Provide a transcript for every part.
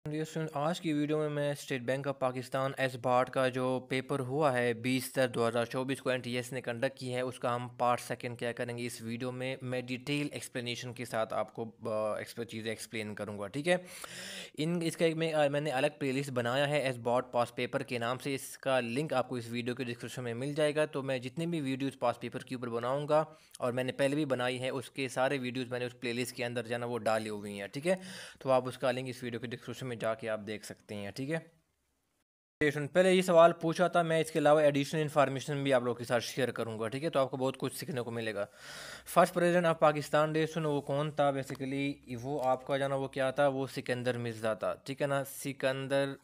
आज की वीडियो में मैं स्टेट बैंक ऑफ पाकिस्तान एसबार्ट का जो पेपर हुआ है 20/10/2024 को एनटीएस ने कंडक्ट की है उसका हम पार्ट सेकंड क्या करेंगे इस वीडियो में। मैं डिटेल एक्सप्लेनेशन के साथ आपको चीज़ें एक्सप्लेन करूंगा, ठीक है। इसका मैंने अलग प्लेलिस्ट बनाया है एसबार्ट पास पेपर के नाम से। इसका लिंक आपको इस वीडियो के डिस्क्रिप्शन में मिल जाएगा। तो मैं जितने भी वीडियोज़ पास पेपर के ऊपर बनाऊँगा और मैंने पहले भी बनाई है उसके सारे वीडियोज़ मैंने उस प्लेलिस्ट के अंदर जाना वो डाले हुए हैं, ठीक है। तो आप उसका लिंक इस वीडियो के डिस्क्रिप्शन में जाके आप देख सकते हैं, ठीक है। पहले ये सवाल पूछा था, मैं इसके अलावा एडिशनल इन्फॉर्मेशन भी आप लोगों के साथ शेयर करूंगा, ठीक है। तो आपको बहुत कुछ सीखने को मिलेगा। फर्स्ट प्रेसिडेंट ऑफ पाकिस्तान वो कौन था बेसिकली? वो आपका जाना वो क्या था, वो सिकंदर मिर्ज़ा था, ठीक है ना। सिकंदर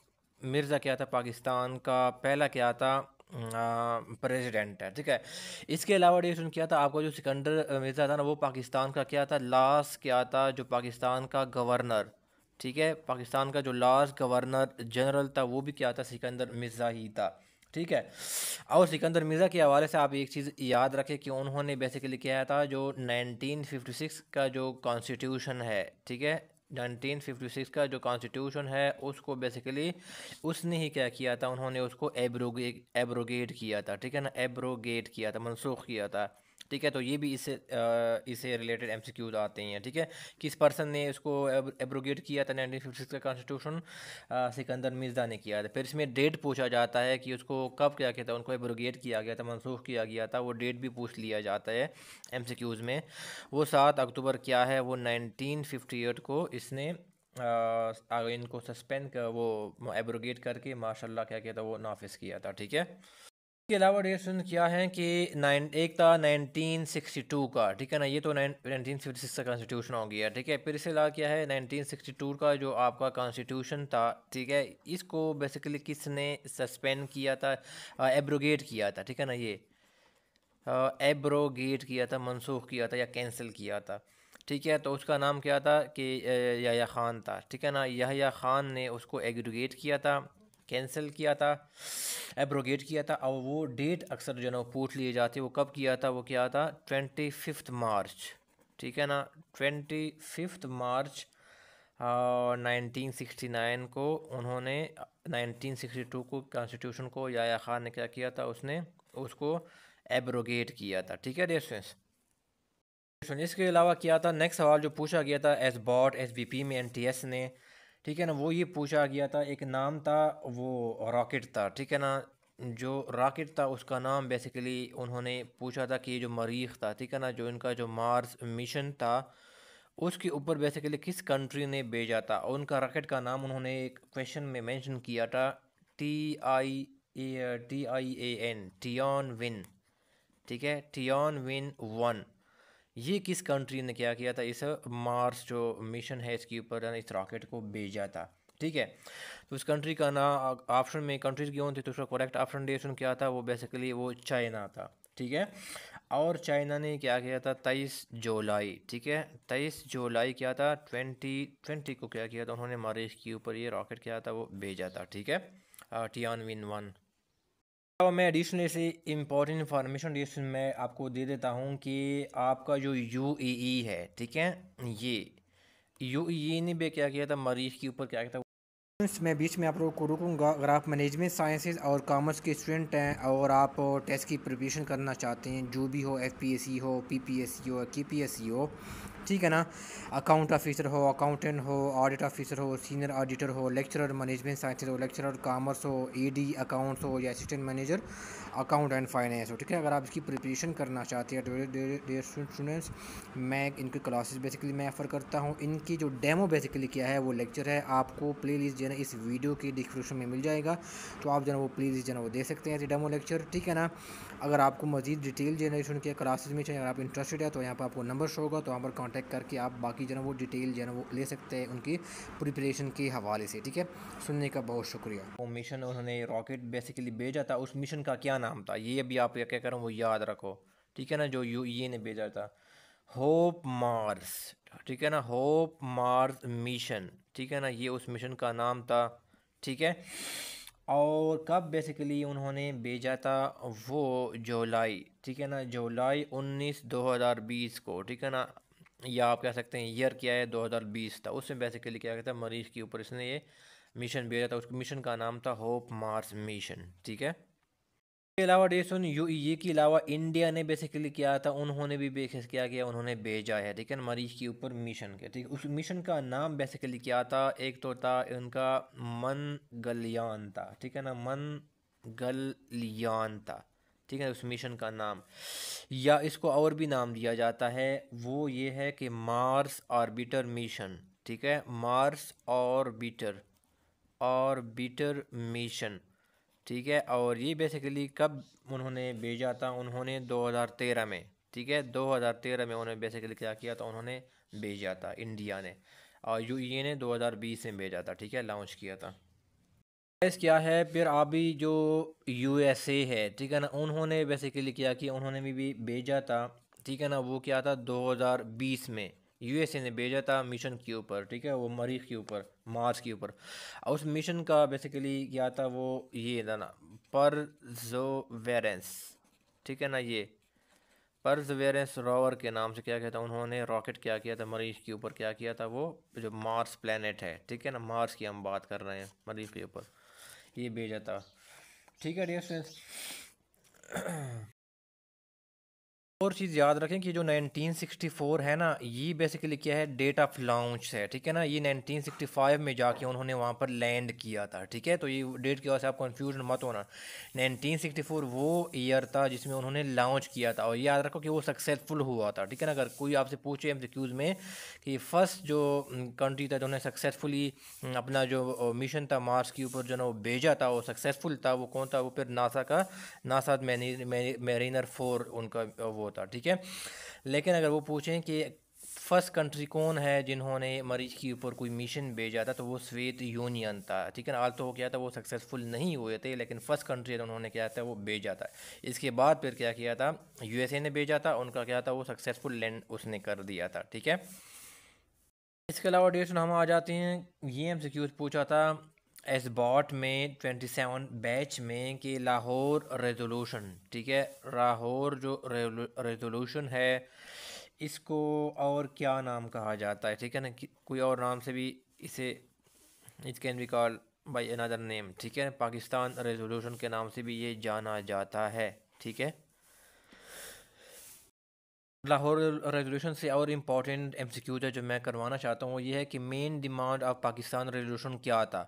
मिर्ज़ा क्या था, पाकिस्तान का पहला क्या था प्रेसिडेंट है, ठीक है। इसके अलावा डेसन क्या था आपका, जो सिकंदर मिर्ज़ा था ना वो पाकिस्तान का क्या था, लास्ट क्या था, जो पाकिस्तान का गवर्नर, ठीक है। पाकिस्तान का जो लास्ट गवर्नर जनरल था वो भी क्या था, सिकंदर मिर्ज़ा ही था, ठीक है। और सिकंदर मिर्ज़ा के हवाले से आप एक चीज़ याद रखें कि उन्होंने बेसिकली क्या था, जो 1956 का जो कॉन्स्टिट्यूशन है, ठीक है, 1956 का जो कॉन्स्टिट्यूशन है उसको बेसिकली उसने ही क्या किया था, उन्होंने उसको एब्रोगेट किया था, ठीक है ना। एब्रोगेट किया था, मनसूख किया था, ठीक है। तो ये भी इससे रिलेटेड एमसीक्यूज आते हैं, ठीक है। किस पर्सन ने उसको एब्रोगेट किया था 1956 का कॉन्स्टिट्यूशन? सिकंदर मिर्ज़ा ने किया था। फिर इसमें डेट पूछा जाता है कि उसको कब क्या कहता है, उनको एब्रोगेट किया गया था, मनसूख किया गया था, वो डेट भी पूछ लिया जाता है एमसीक्यूज़ में। वो 7 अक्टूबर क्या है, वो 1958 को इसने इनको सस्पेंड कर वो एब्रोगेट करके माशाल्लाह क्या कहता है वो नाफिज किया था, ठीक है। इसके अलावा डेसन क्या है कि एक था 1962 का, ठीक है ना। ये तो 1956 का कॉन्स्टिट्यूशन हो गया, ठीक है। फिर इसके अलावा क्या है 1962 का जो आपका कॉन्स्टिट्यूशन था, ठीक है। इसको बेसिकली किसने सस्पेंड किया था, एब्रोगेट किया था, ठीक है ना। ये एब्रोगेट किया था, मनसूख किया था या कैंसिल किया था, ठीक है। तो उसका नाम क्या था कि याह्या ख़ान था, ठीक है ना। याह्या ख़ान ने उसको एग्रीगेट किया था, कैंसिल किया था, एब्रोगेट किया था। और वो डेट अक्सर जो है ना पूछ लिए जाते, वो कब किया था, वो क्या था 25 मार्च, ठीक है ना। 25 मार्च 1969 को उन्होंने 1962 को कॉन्स्टिट्यूशन को याह्या ख़ान ने क्या किया था, उसने उसको एब्रोगेट किया था, ठीक है डियर। इसके अलावा क्या था, नेक्स्ट सवाल जो पूछा गया था एसबॉट एसबीपी में एनटीएस ने, ठीक है ना, वो ये पूछा गया था, एक नाम था वो रॉकेट था, ठीक है ना। जो रॉकेट था उसका नाम बेसिकली उन्होंने पूछा था कि जो मरीख था, ठीक है ना, जो इनका जो मार्स मिशन था उसके ऊपर बेसिकली किस कंट्री ने भेजा था। और उनका रॉकेट का नाम उन्होंने एक क्वेश्चन में मेंशन किया था, TIAN टियान विन, ठीक है, टियान विन 1। ये किस कंट्री ने क्या किया था, इस मार्स जो मिशन है इसके ऊपर इस रॉकेट को भेजा था, ठीक है। तो उस कंट्री का नाम ऑप्शन में कंट्रीज क्यों थी, तो उसका करेक्ट ऑप्शन डेशन क्या था, वो बेसिकली वो चाइना था, ठीक है। और चाइना ने क्या किया था 23 जुलाई, ठीक है, 23 जुलाई क्या था 2020 को क्या किया था उन्होंने मरीख के ऊपर ये रॉकेट क्या था वो भेजा था, ठीक है, टियानविन 1। तो मैं एडिशनली से इम्पोर्टेंट इन्फॉर्मेशन डिस्ट्रीब्यूशन मैं आपको दे देता हूँ कि आपका जो यूएई है, ठीक है, ये यूएई ने भी क्या किया था मरीख के ऊपर क्या किया था। मैं बीच में आप लोगों को रुकूंगा। अगर आप मैनेजमेंट साइंसेज और कॉमर्स के स्टूडेंट हैं और आप टेस्ट की प्रिपरेशन करना चाहते हैं, जो भी हो, एफपीएससी हो, पीपीएससी हो, केपीएससी हो, ठीक है ना, अकाउंट ऑफिसर हो, अकाउंटेंट हो, ऑडिट ऑफिसर हो, सीनियर ऑडिटर हो, लेक्चरर मैनेजमेंट साइंसेज हो, लेक्चरर कॉमर्स हो, एडी अकाउंट्स हो या assistant manager account and finance हो, ठीक है। अगर आप इसकी प्रिपरेशन करना चाहते हैं डियर स्टूडेंट्स, मैं इनकी क्लासेस बेसिकली मैं ऑफ़र करता हूँ। इनकी जो डेमो बेसिकली क्या है वो लेक्चर है, आपको प्लेलिस्ट जो है ना इस वीडियो की डिस्क्रिप्शन में मिल जाएगा। तो आप जो है वो प्लीज़ जो है वो दे सकते हैं डेमो लेक्चर, ठीक है ना। अगर आपको मजीद डिटेल जनरेशन के क्लासेस में चाहिए, अगर आप इंटरेस्टेड है तो यहाँ पर आपको नंबर शो होगा, तो वहाँ पर कॉन्टैक्ट करके आप बाकी जो है वो डिटेल जो है वो ले सकते हैं उनकी प्रिपरेशन के हवाले से, ठीक है। सुनने का बहुत शुक्रिया। वो मिशन उन्होंने रॉकेट बेसिकली भेजा था, उस मिशन का क्या नाम था, ये अभी आप क्या करो वो याद रखो, ठीक है ना। जो यूएई ने भेजा था होप मार्स, ठीक है ना, होप मार्स मिशन, ठीक है ना, ये उस मिशन का नाम था, ठीक है। और कब बेसिकली उन्होंने भेजा था, वो जुलाई, ठीक है ना, जुलाई 19 2020 को, ठीक है ना। या आप कह सकते हैं ईयर क्या है, 2020 था। उसमें बेसिकली क्या कहता है, मरीज़ के ऊपर इसने ये मिशन भेजा था। उस मिशन का नाम था होप मार्स मिशन, ठीक है। के अलावा डेसन ये के अलावा इंडिया ने बेसिकली किया था, उन्होंने भी बेसिस क्या किया, उन्होंने भेजा है, ठीक है, मरीज के ऊपर मिशन के, ठीक है। उस मिशन का नाम बेसिकली क्या था, एक तो था उनका मंगलयान था, ठीक है ना, मंगलयान था, ठीक है, उस मिशन का नाम। या इसको और भी नाम दिया जाता है, वो ये है कि मार्स ऑर्बिटर मिशन, ठीक है, मार्स ऑर्बिटर मिशन, ठीक है। और ये बेसिकली कब उन्होंने भेजा था, उन्होंने 2013 में, ठीक है, 2013 में उन्होंने बेसिकली क्या किया था, उन्होंने भेजा था इंडिया ने। और यूए ने 2020 में भेजा था, ठीक है, लॉन्च किया था। इस क्या है फिर अभी जो यूएसए है, ठीक है ना, उन्होंने बेसिकली क्या किया, उन्होंने भी भेजा था, ठीक है ना। वो क्या था 2020 में यूएसए ने भेजा था मिशन के ऊपर, ठीक है, वो मरीज के ऊपर, मार्स के ऊपर। और उस मिशन का बेसिकली क्या था, वो ये था ना, परजोवेरेंस, ठीक है ना, ये परजवेरेंस रोवर के नाम से क्या कहता है, उन्होंने रॉकेट क्या किया था, मरीज के ऊपर क्या किया था, वो जो मार्स प्लेनेट है, ठीक है ना, मार्स की हम बात कर रहे हैं, मरीज के ऊपर ये भेजा था, ठीक है डियर स्टूडेंट्स। और चीज़ याद रखें कि जो 1964 है ना, ये बेसिकली क्या है, डेट ऑफ लॉन्च है, ठीक है ना। ये 1965 में जाके उन्होंने वहाँ पर लैंड किया था, ठीक है। तो ये डेट की वजह से आप कंफ्यूजन मत होना। 1964 वो ईयर था जिसमें उन्होंने लॉन्च किया था, और ये याद रखो कि वो सक्सेसफुल हुआ था, ठीक है ना। अगर कोई आपसे पूछे एमसीक्यूज़ में कि फर्स्ट जो कंट्री था जिन्होंने सक्सेसफुली अपना जो मिशन था मार्स के ऊपर जो ना वो भेजा था, वो सक्सेसफुल था, वो कौन था, वो फिर नासा का, नासा मैरीनर 4 उनका वो था, ठीक है। लेकिन अगर वो पूछें कि फर्स्ट कंट्री कौन है जिन्होंने मरीज के यूपर कोई मिशन भेजा था, तो वो सोवियत यूनियन था, ठीक है ना। आल तो वो क्या था, वो सक्सेसफुल नहीं हुए थे, लेकिन फर्स्ट कंट्री उन्होंने क्या था, वो भेजा था। इसके बाद फिर क्या किया था, यूएसए ने भेजा था, उनका क्या था, वो सक्सेसफुल लैंड उसने कर दिया था, ठीक है। इसके अलावा डेट्स हम आ जाते हैं, ये एमसीक्यूज पूछा था एसबॉट में 27 बैच में कि लाहौर रेजोल्यूशन, ठीक है, लाहौर जो रेजोल्यूशन है, इसको और क्या नाम कहा जाता है, ठीक है ना, कोई और नाम से भी इसे, it can be called by another name, ठीक है, पाकिस्तान रेजोल्यूशन के नाम से भी ये जाना जाता है, ठीक है। लाहौर रेजोल्यूशन से और इम्पॉर्टेंट एमसीक्यू है जो मैं करवाना चाहता हूँ, वो ये है कि main demand of Pakistan resolution क्या था।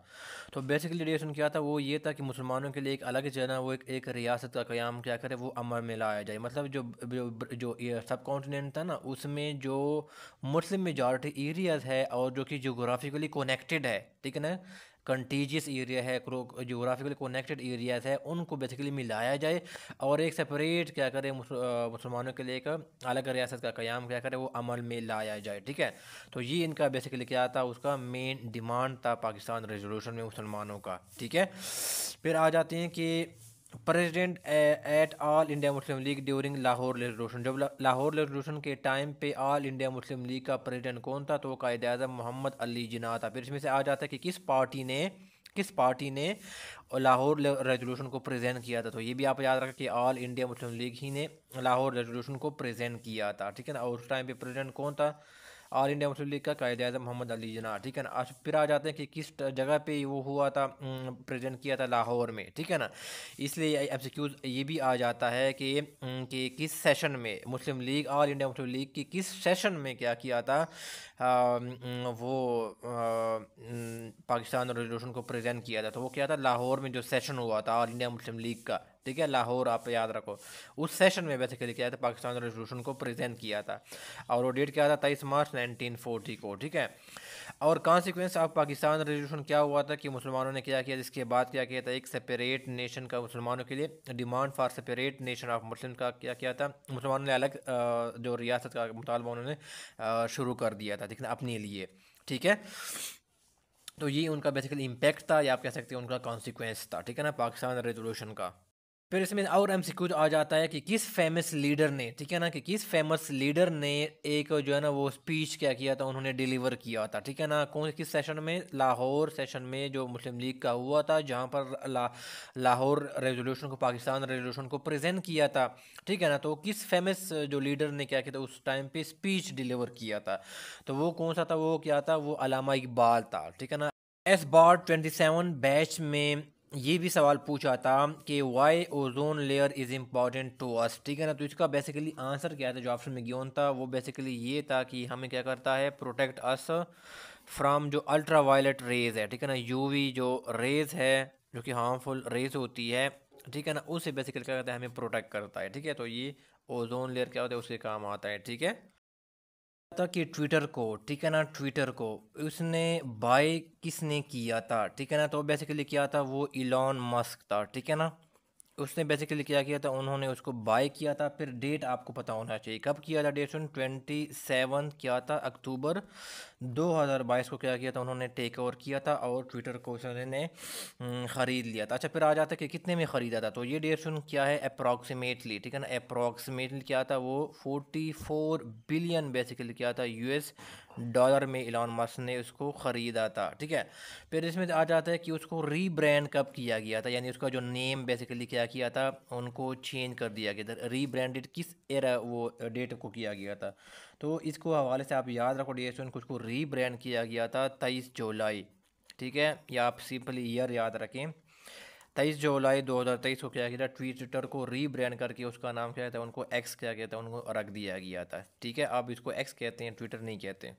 तो बेसिकली रेजोल्यूशन क्या था, वो ये था कि मुसलमानों के लिए एक अलग जो है ना, वो एक रियासत का क़याम क्या करे, वो अमल में लाया जाए। मतलब जो जो, जो सब कॉन्टिनेंट था ना, उसमें जो मुस्लिम मेजॉरिटी एरियाज़ है और जो कि जोग्राफिकली कनेक्टेड है, ठीक है ना, कंटीजियस एरिया है, जोग्राफिकली कनेक्टेड एरियाज़ है, उनको बेसिकली मिलाया जाए और एक सेपरेट क्या करे, मुसलमानों के लिए एक अलग रियासत का क़याम क्या करे, वो अमल में लाया जाए, ठीक है। तो ये इनका बेसिकली क्या था, उसका मेन डिमांड था पाकिस्तान रेजोल्यूशन में मुसलमानों का, ठीक है। फिर आ जाते हैं कि president at all India Muslim league during Lahore resolution, जब लाहौर रेजोल्यूशन के टाइम पे ऑल इंडिया मुस्लिम लीग का प्रेसिडेंट कौन था, तो वो कायद आज़म मोहम्मद अली जिन्ना था। फिर इसमें से आ जाता है कि किस पार्टी ने लाहौर रेजोल्यूशन को प्रेजेंट किया था। तो ये भी आप याद रखें कि ऑल इंडिया मुस्लिम लीग ही ने लाहौर रेजोल्यूशन को प्रेजेंट किया था, ठीक है ना। और उस टाइम पे प्रेसिडेंट कौन था, ऑल इंडिया मुस्लिम लीग का कायद आज़म मोहम्मद अली जिन्ना, ठीक है ना। आज फिर आ जाते हैं कि किस जगह पे वो हुआ था, प्रेजेंट किया था लाहौर में, ठीक है ना। इसलिए एमसीक्यूज ये भी आ जाता है कि किस सेशन में मुस्लिम लीग, ऑल इंडिया मुस्लिम लीग की किस सेशन में क्या किया था, वो पाकिस्तान रेजोल्यूशन को प्रेजेंट किया था। तो वो क्या था, लाहौर में जो सेशन हुआ था ऑल इंडिया मुस्लिम लीग का, ठीक है, लाहौर आप याद रखो, उस सेशन में बेसिकली क्या था, पाकिस्तान रेजोल्यूशन को प्रेजेंट किया था। और वो डेट क्या था, 23 मार्च 1940 को, ठीक है। और कॉन्सिक्वेंस ऑफ पाकिस्तान रेजोल्यूशन क्या हुआ था कि मुसलमानों ने क्या किया, जिसके बाद क्या किया था, एक सेपरेट नेशन का मुसलमानों के लिए demand for separate nation of Muslim का क्या किया था, मुसलमानों ने अलग जो रियासत का मुतालबा उन्होंने शुरू कर दिया था, ठीक है, अपने लिए, ठीक है। तो ये उनका बेसिकली इम्पैक्ट था, या आप कह सकते हैं उनका कॉन्सिक्वेंस था, ठीक है ना, पाकिस्तान रेजोल्यूशन का। फिर इसमें और एमसीक्यू आ जाता है कि किस फेमस लीडर ने, ठीक है ना, कि किस फेमस लीडर ने एक जो है ना वो स्पीच क्या किया था, उन्होंने डिलीवर किया था, ठीक है ना, कौन किस सेशन में, लाहौर सेशन में जो मुस्लिम लीग का हुआ था, जहाँ पर लाहौर रेजोल्यूशन को, पाकिस्तान रेजोल्यूशन को प्रेजेंट किया था, ठीक है ना। तो किस फेमस जो लीडर ने क्या किया था उस टाइम पे स्पीच डिलीवर किया था, तो वो कौन सा था, वो क्या था, वो अलामा इकबाल था, ठीक है ना। एस बार 27 बैच में ये भी सवाल पूछा था कि why ozone layer is important to us, ठीक है ना। तो इसका बेसिकली आंसर क्या था, जो ऑप्शन में गिवन था वो बेसिकली ये था कि हमें क्या करता है, प्रोटेक्ट अस फ्रॉम जो अल्ट्रा वायलेट रेज है, ठीक है ना, यूवी जो रेज है जो कि हार्मफुल रेज होती है, ठीक है ना, उससे बेसिकली क्या करता है, हमें प्रोटेक्ट करता है, ठीक है। तो ये ओजोन लेयर क्या होता है, उसके काम आता है, ठीक है। था कि ट्विटर को, ठीक है ना, ट्विटर को उसने बाय किसने किया था, ठीक है ना, तो बेसिकली क्या था, वो इलॉन मस्क था, ठीक है ना। उसने बेसिकली क्या किया था, उन्होंने उसको बाय किया था। फिर डेट आपको पता होना चाहिए कब किया था, डेट सुन 27 क्या था, अक्टूबर 2022 को क्या किया था, उन्होंने टेक ओवर किया था और ट्विटर को उन्होंने ख़रीद लिया था। अच्छा, फिर आ जाता है कि कितने में ख़रीदा था, तो ये डेट सुन क्या है, अप्रॉक्सीमेटली, ठीक है ना, अप्रॉक्सीमेटली क्या था, वो 44 बिलियन बेसिकली क्या था, यूएस डॉलर में इलॉन मस्क ने उसको ख़रीदा था, ठीक है। फिर इसमें आ जाता है कि उसको रीब्रांड कब किया गया था, यानी उसका जो नेम बेसिकली क्या किया था, उनको चेंज कर दिया गया था, रीब्रांडेड किस एरा वो डेट को किया गया था, तो इसको हवाले से आप याद रखो, डेट को उसको रीब्रांड किया गया था 23 जुलाई, ठीक है, या आप सिंपली ईयर याद रखें, 23 जुलाई 2023 को क्या किया था, ट्विटर को रीब्रांड करके उसका नाम क्या था, उनको एक्स क्या कहता है, उनको रख दिया गया था, ठीक है। आप इसको एक्स कहते हैं, ट्विटर नहीं कहते।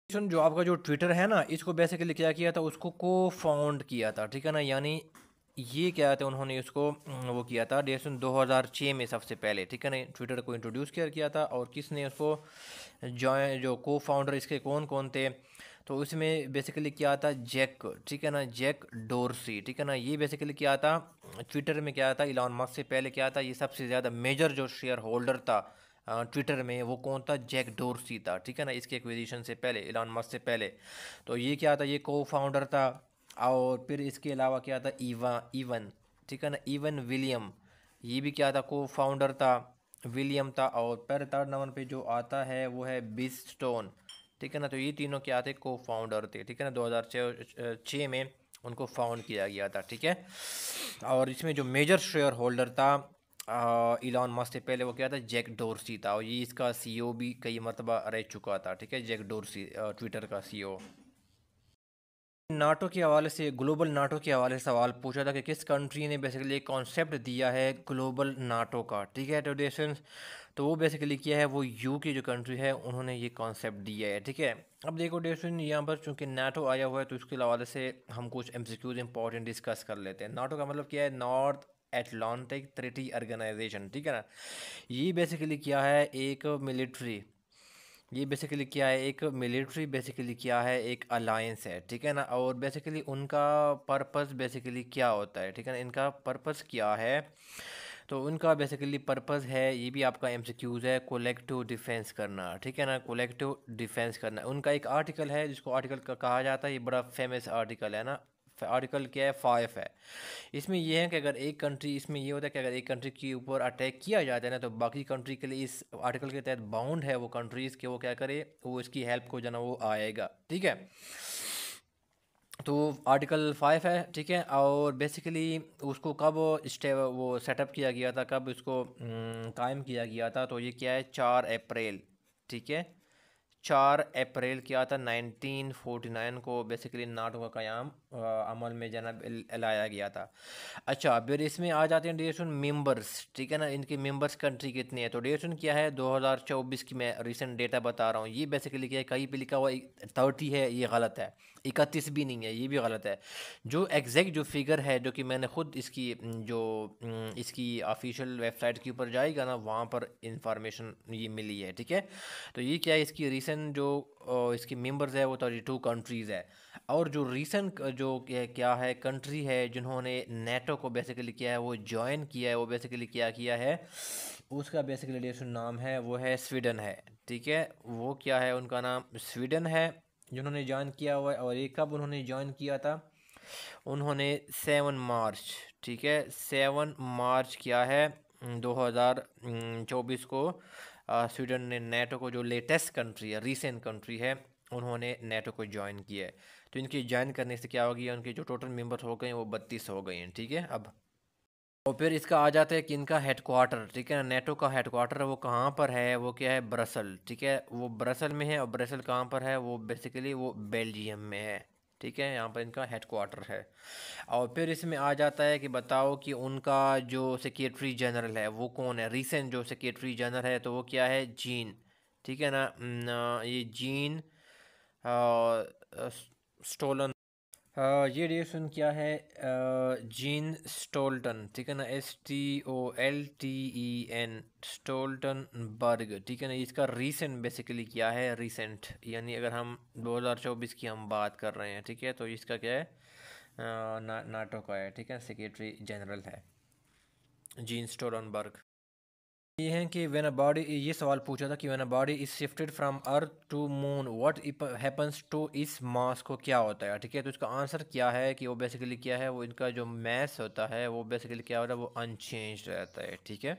जो आपका जो ट्विटर है ना, इसको बेसिकली क्या किया था, उसको को फाउंड किया था, ठीक है ना, यानी ये क्या था, उन्होंने उसको वो किया था डेट 2006 में सबसे पहले, ठीक है ना, ट्विटर को इंट्रोड्यूस किया था। और किसने उसको जॉइन, जो को फाउंडर इसके कौन कौन थे, तो उसमें बेसिकली क्या था, जैक, ठीक है ना, जैक डोरसी, ठीक है ना, ये बेसिकली क्या था, ट्विटर में क्या था, इलॉन मस्क से पहले क्या था, ये सबसे ज़्यादा मेजर जो शेयर होल्डर था ट्विटर में, वो कौन था, जैक डोरसी था, ठीक है ना, इसके एक्विजिशन से पहले, इलॉन मस्क से पहले। तो ये क्या था, ये को फाउंडर था। और फिर इसके अलावा क्या था, इवन, ठीक है ना, इवन विलियम, ये भी क्या था, को फाउंडर था, विलियम था। और पर थर्ड नंबर पे जो आता है वो है बिस्टोन, ठीक है ना। तो ये तीनों क्या थे, को फाउंडर थे, ठीक है ना, 2006 में उनको फाउंड किया गया था, ठीक है। और इसमें जो मेजर शेयर होल्डर था इलॉन मस्क से पहले, वो क्या था, जैक डोरसी था। और ये इसका सीईओ भी कई मरतबा रह चुका था, ठीक है, जैक डोरसी ट्विटर का सीईओ। नाटो के हवाले से, ग्लोबल नाटो के हवाले से सवाल पूछा था कि किस कंट्री ने बेसिकली एक कॉन्सेप्ट दिया है ग्लोबल नाटो का, ठीक है, ट्रेडिशंस। तो वो बेसिकली क्या है, वो यूके जो कंट्री है, उन्होंने ये कॉन्सेप्ट दिया है, ठीक है। अब देखो डेशन, यहाँ पर चूंकि नाटो आया हुआ है, तो उसके हवाले से हम कुछ एमसीक्यूज इंपॉर्टेंट डिस्कस कर लेते हैं। नाटो का मतलब क्या है, नॉर्थ एटलांटिक ट्रीटी ऑर्गेनाइजेशन, ठीक है ना। ये बेसिकली क्या है, एक मिलिट्री, ये बेसिकली क्या है, एक मिलिट्री बेसिकली क्या है, एक अलायंस है, ठीक है ना। और बेसिकली उनका पर्पस बेसिकली क्या होता है, ठीक है ना, इनका पर्पस क्या है, तो उनका बेसिकली पर्पस है, ये भी आपका एमसीक्यूज है, कोलेक्टिव डिफेंस करना, ठीक है ना, कोलेक्टिव डिफेंस करना। उनका एक आर्टिकल है जिसको आर्टिकल का कहा जाता है, ये बड़ा फेमस आर्टिकल है ना, आर्टिकल क्या है, 5 है। इसमें यह है कि अगर एक कंट्री, इसमें ये होता है कि अगर एक कंट्री के ऊपर अटैक किया जाता है ना, तो बाकी कंट्री के लिए इस आर्टिकल के तहत बाउंड है वो कंट्रीज़ के, वो क्या करे, वो इसकी हेल्प को जो ना वो आएगा, ठीक है। तो आर्टिकल 5 है, ठीक है। और बेसिकली उसको कब स्टे वो सेटअप किया गया था, कब इसको कायम किया गया था, तो ये क्या है, 4 अप्रैल, ठीक है, 4 अप्रैल क्या था, 1949 को बेसिकली नाटो का क़याम अमल में जनाब लाया गया था। अच्छा, फिर इसमें आ जाते हैं ड्यूरेशन मेंबर्स, ठीक है ना, इनके मेंबर्स कंट्री कितने हैं, तो ड्यूरेशन क्या है, 2024 की मैं रिसेंट डेटा बता रहा हूँ। ये बेसिकली क्या है, कहीं पे लिखा हुआ 30 है, ये गलत है, 31 भी नहीं है, ये भी गलत है। जो एग्जैक्ट जो फिगर है, जो कि मैंने खुद इसकी जो इसकी ऑफिशियल वेबसाइट के ऊपर जाएगा ना, वहाँ पर इंफॉर्मेशन ये मिली है, ठीक है। तो ये क्या है, इसकी रीसेंट जो इसकी मेंबर्स है वो 32 कंट्रीज़ है। और जो रीसेंट जो क्या है कंट्री है जिन्होंने नेटो को बेसिकली किया है, वो ज्वाइन किया है, वो बेसिकली क्या किया है, उसका बेसिकली डेशन नाम है, वो है स्वीडन है, ठीक है। वो क्या है, उनका नाम स्वीडन है जिन्होंने ज्वाइन किया हुआ है। और ये कब उन्होंने ज्वाइन किया था, उन्होंने 7 मार्च, ठीक है, 7 मार्च किया है 2024 को। स्वीडन ने नेटो को, जो लेटेस्ट कंट्री है, रीसेंट कंट्री है, उन्होंने नेटो को ज्वाइन किया है। तो इनके ज्वाइन करने से क्या हो गया, उनके जो टोटल मेंबर हो गए हैं वो 32 हो गए हैं, ठीक है। अब और फिर इसका आ जाता है कि इनका हेडक्वार्टर, ठीक है ना, नेटो का हेडक्वार्टर वो कहाँ पर है, वो क्या है, ब्रसल, ठीक है, वो ब्रसल में है। और ब्रसल कहाँ पर है, वो बेसिकली वो बेल्जियम में है, ठीक है, यहाँ पर इनका हेडक्वार्टर है। और फिर इसमें आ जाता है कि बताओ कि उनका जो सेक्रेटरी जनरल है वो कौन है, रीसेंट जो सेक्रेटरी जनरल है, तो वो क्या है, जीन, ठीक है ना, ये जीन स्टोलन। ये डिएक्शन क्या है, जीन स्टोल्टन, ठीक है ना, STOLTEN, स्टोल्टनबर्ग, ठीक है ना। इसका रीसेंट बेसिकली क्या है, रीसेंट यानी अगर हम 2024 की हम बात कर रहे हैं, ठीक है, तो इसका क्या है, नाटो का है, ठीक है, सेक्रेटरी जनरल है जीन स्टोलनबर्ग। ये है कि व्हेन अ बॉडी, ये सवाल पूछा था कि when a body is shifted from earth to moon what happens to its mass को, क्या होता है, ठीक है। तो इसका आंसर क्या है कि वो बेसिकली क्या है, वो इनका जो मास होता है वो बेसिकली क्या होता है, वो अनचेंज रहता है, ठीक है।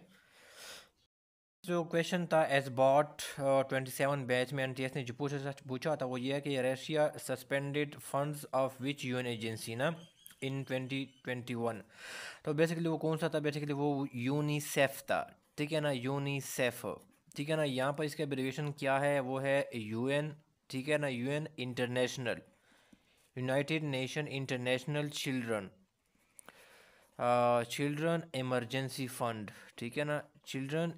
जो क्वेश्चन था एसबॉट 27 बैच में एनटीएस ने जो पूछा था वो ये है कि Russia suspended funds of which UN agency ना इन 2021। तो बेसिकली वो कौन सा था, बेसिकली वो यूनिसेफ था, ठीक है ना, यूनिसेफ, ठीक है ना। यहाँ पर इसका एब्रीविएशन क्या है, वो है यूएन, ठीक है ना, UN international, United nation international children emergency fund, ठीक है ना, चिल्ड्रन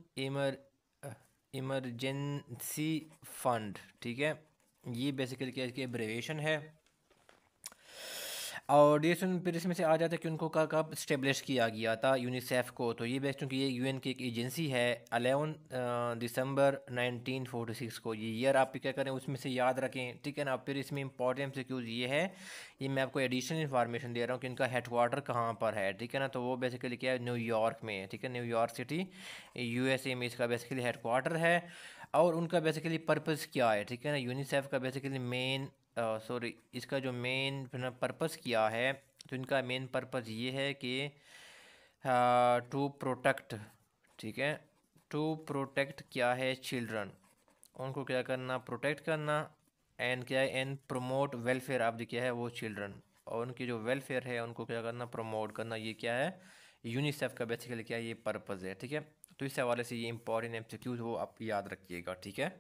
इमरजेंसी फंड, ठीक है। ये बेसिकली क्या इसकी एब्रीविएशन है। और डिएशन फिर इसमें से आ जाता है कि उनको कब स्टेब्लिश किया गया था यूनिसेफ को, तो ये बेस्ट क्योंकि ये यूएन की एक एजेंसी है। 11 दिसंबर 1946 को, ये ईयर आप क्या करें उसमें से याद रखें, ठीक है ना। फिर इसमें इंपॉर्टेंट क्यूज़ ये है, ये मैं आपको एडिशनल इन्फॉर्मेशन दे रहा हूँ कि इनका हेडक्वार्टर कहाँ पर है, ठीक है ना। तो वो बेसिकली क्या है, न्यूयॉर्क में है, ठीक है, न्यूयॉर्क सिटी यूएसए में इसका बेसिकली हेडक्वार्टर है। और उनका बेसिकली पर्पज़ क्या है, ठीक है ना, यूनिसेफ का बेसिकली मेन सॉरी इसका जो मेन पर्पस क्या है, तो इनका मेन पर्पस ये है कि टू प्रोटेक्ट, ठीक है, टू प्रोटेक्ट क्या है, चिल्ड्रन, उनको क्या करना, प्रोटेक्ट करना, एंड क्या है, and promote welfare of the क्या है, वो चिल्ड्रन, और उनकी जो वेलफेयर है उनको क्या करना, प्रमोट करना, ये क्या है, यूनिसेफ का बेसिकली क्या है, ये पर्पज़ है, ठीक है। तो इस हवाले से ये इंपॉर्टेंट एमसीक्यूज वो आप याद रखिएगा, ठीक है।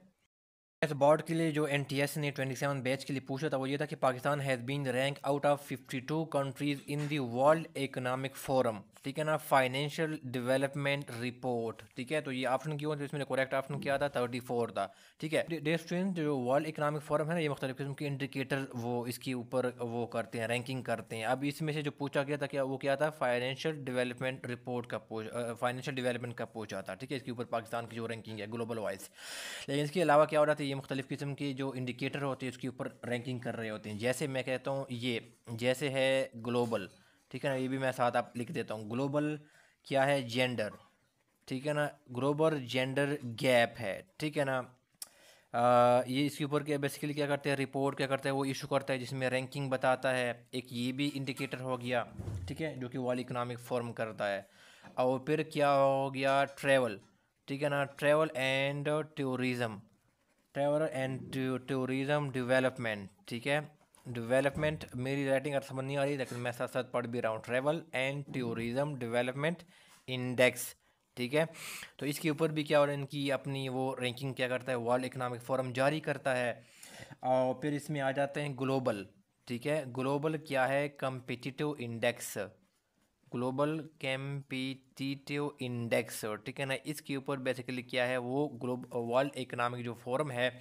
इस बोर्ड के लिए जो एनटीएस ने 27 बैच के लिए पूछा था वो ये था कि Pakistan has been rank out of 52 countries in the world economic forum, ठीक है ना, फाइनेंशियल डेवलपमेंट रिपोर्ट, ठीक है। तो ये ऑप्शन क्यों, तो इसमें करेक्ट ऑप्शन क्या था, 34 था, ठीक है। डे स्टूडेंट, जो वर्ल्ड इकोनॉमिक फोरम है ना, ये मुख्तलिफ किस्म के इंडिकेटर वो इसके ऊपर वो करते हैं, रैंकिंग करते हैं। अब इसमें से जो पूछा गया था क्या, वो क्या था, फाइनेंशियल डेवलपमेंट रिपोर्ट का फाइनेंशियल डेवलपमेंट का पूछा था, ठीक है, इसके ऊपर पाकिस्तान की जो रैंकिंग है ग्लोबल वाइज। लेकिन इसके अलावा क्या हो रहा था, ये मुख्तलिफ़ किस्म के जो इंडिकेटर होते हैं उसके ऊपर रैंकिंग कर रहे होते हैं। जैसे मैं कहता हूँ ये जैसे है ग्लोबल, ठीक है ना, ये भी मैं साथ आप लिख देता हूँ। ग्लोबल क्या है, जेंडर, ठीक है ना, ग्लोबल जेंडर गैप है, ठीक है ना। ये इसके ऊपर क्या बेसिकली क्या करते हैं, रिपोर्ट क्या करता है, वो इशू करता है जिसमें रैंकिंग बताता है। एक ये भी इंडिकेटर हो गया, ठीक है, जो कि वर्ल्ड इकोनॉमिक फोरम करता है। और फिर क्या हो गया, ट्रैवल, ठीक है ना, travel and tourism, travel and tourism development, ठीक है। डेवलपमेंट मेरी राइटिंग अगर समझ नहीं आ रही लेकिन मैं साथ साथ पढ़ भी रहा हूँ, travel and tourism development index, ठीक है। तो इसके ऊपर भी क्या, और इनकी अपनी वो रैंकिंग क्या करता है, वर्ल्ड इकोनॉमिक फोरम जारी करता है। और फिर इसमें आ जाते हैं ग्लोबल, ठीक है, ग्लोबल क्या है, कम्पिटिटिव इंडेक्स, ग्लोबल कैम्पिटिटिव इंडेक्स, ठीक है ना। इसके ऊपर बेसिकली क्या है, वो वर्ल्ड इकोनॉमिक जो फोरम है,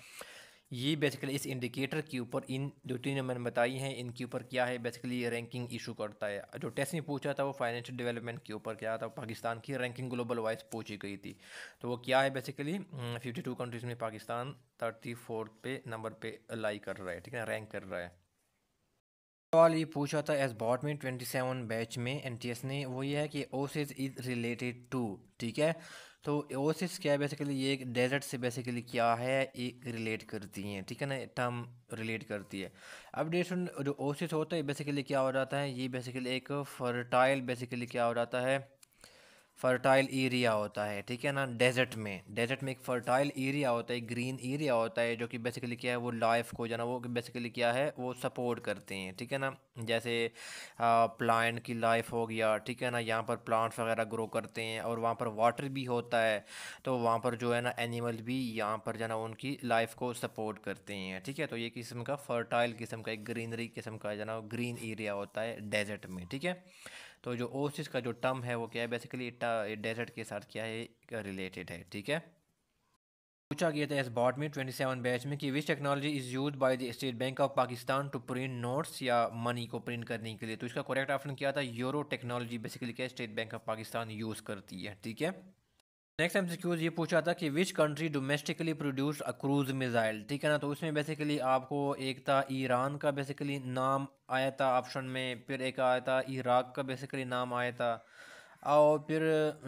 ये बेसिकली इस इंडिकेटर के ऊपर, इन जो तीन मैंने बताई हैं इनके ऊपर क्या है, बेसिकली ये रैंकिंग इशू करता है। जो टेस्ट में पूछा था वो फाइनेंशियल डेवलपमेंट के ऊपर क्या था, पाकिस्तान की रैंकिंग ग्लोबल वाइज पूछी गई थी। तो वो क्या है, बेसिकली 52 कंट्रीज़ में पाकिस्तान 34 पे नंबर पे लाई कर रहा है, ठीक है, रैंक कर रहा है। सवाल ये पूछा था एस बॉट में 27 बैच में एनटीएस ने, वो ये है कि ओसिस इज रिलेटेड टू, ठीक है। तो ओसिस क्या है बेसिकली, ये एक डेजर्ट से बेसिकली क्या है एक रिलेट करती हैं, ठीक है ना, टर्म रिलेट करती है। अब डेशन जो ओसिस होता है बेसिकली क्या हो जाता है, ये बेसिकली एक फर्टाइल बेसिकली क्या हो जाता है, फर्टाइल एरिया होता है, ठीक है ना। डेजर्ट में एक फर्टाइल एरिया होता है, ग्रीन एरिया होता है, जो कि बेसिकली क्या है वो लाइफ को जो है ना वो बेसिकली क्या है वो सपोर्ट करते हैं, ठीक है ना। जैसे प्लांट की लाइफ हो गया, ठीक है ना, यहाँ पर प्लांट्स वगैरह ग्रो करते हैं और वहाँ पर वाटर भी होता है, तो वहाँ पर जो है ना एनिमल भी यहाँ पर जो है ना उनकी लाइफ को सपोर्ट करते हैं, ठीक है। तो ये किस्म का फर्टाइल किस्म का एक ग्रीनरी किस्म का जो है ना ग्रीन एरिया होता है डेजर्ट में, ठीक है। तो जो ओसिस का जो टर्म है वो क्या है बेसिकली डेजर्ट के साथ क्या है रिलेटेड है, ठीक है। पूछा गया था इस बॉट में 27 बैच में कि which technology is use by the State Bank of Pakistan to print notes या मनी को प्रिंट करने के लिए। तो इसका करेक्ट ऑप्शन क्या था, यूरो टेक्नोलॉजी बेसिकली क्या State Bank of Pakistan use करती है, ठीक है। नेक्स्ट एमसीक्यूज ये पूछा था कि which country domestically produce a cruise missile, ठीक है ना। तो उसमें बेसिकली आपको एक था ईरान का बेसिकली नाम आया था ऑप्शन में, फिर एक आया था इराक का बेसिकली नाम आया था, और फिर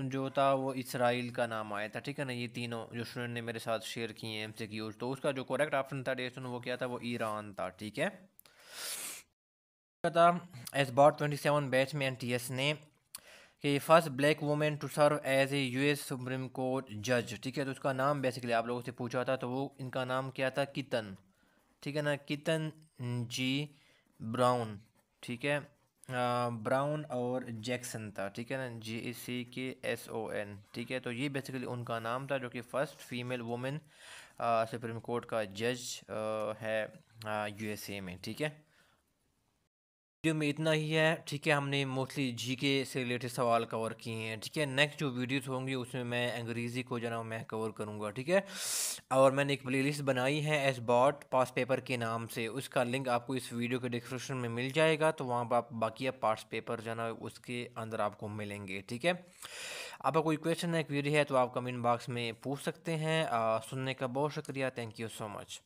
जो था वो इसराइल का नाम आया था, ठीक है ना। ये तीनों जो स्टूडेंट ने मेरे साथ शेयर किए हैं एमसीक्यूज, तो उसका जो करेक्ट ऑप्शन था डेशन वो क्या था, वो ईरान था, ठीक है। था एस बॉट 27 बैच में एनटीएस ने कि first black women to serve as a US Supreme Court जज, ठीक है। तो उसका नाम बेसिकली आप लोगों से पूछा था, तो वो इनका नाम क्या था, कितन, ठीक है ना, कितन जी ब्राउन, ठीक है। ब्राउन और जैक्सन था, ठीक है ना, JACKSON, ठीक है। तो ये बेसिकली उनका नाम था जो कि first female women supreme court का जज है USA में, ठीक है। वीडियो में इतना ही है, ठीक है। हमने मोस्टली जीके से रिलेटेड सवाल कवर किए हैं, ठीक है। नेक्स्ट जो वीडियोस होंगी उसमें मैं अंग्रेज़ी को जो है ना मैं कवर करूँगा, ठीक है। और मैंने एक प्लेलिस्ट बनाई है एस बॉट पास पेपर के नाम से, उसका लिंक आपको इस वीडियो के डिस्क्रिप्शन में मिल जाएगा, तो वहाँ पर आप बाकी पास पेपर जो है ना उसके अंदर आपको मिलेंगे, ठीक है। आपका कोई क्वेश्चन है, क्वेरी है, तो आप कमेंट बॉक्स में पूछ सकते हैं। सुनने का बहुत शुक्रिया, थैंक यू सो मच।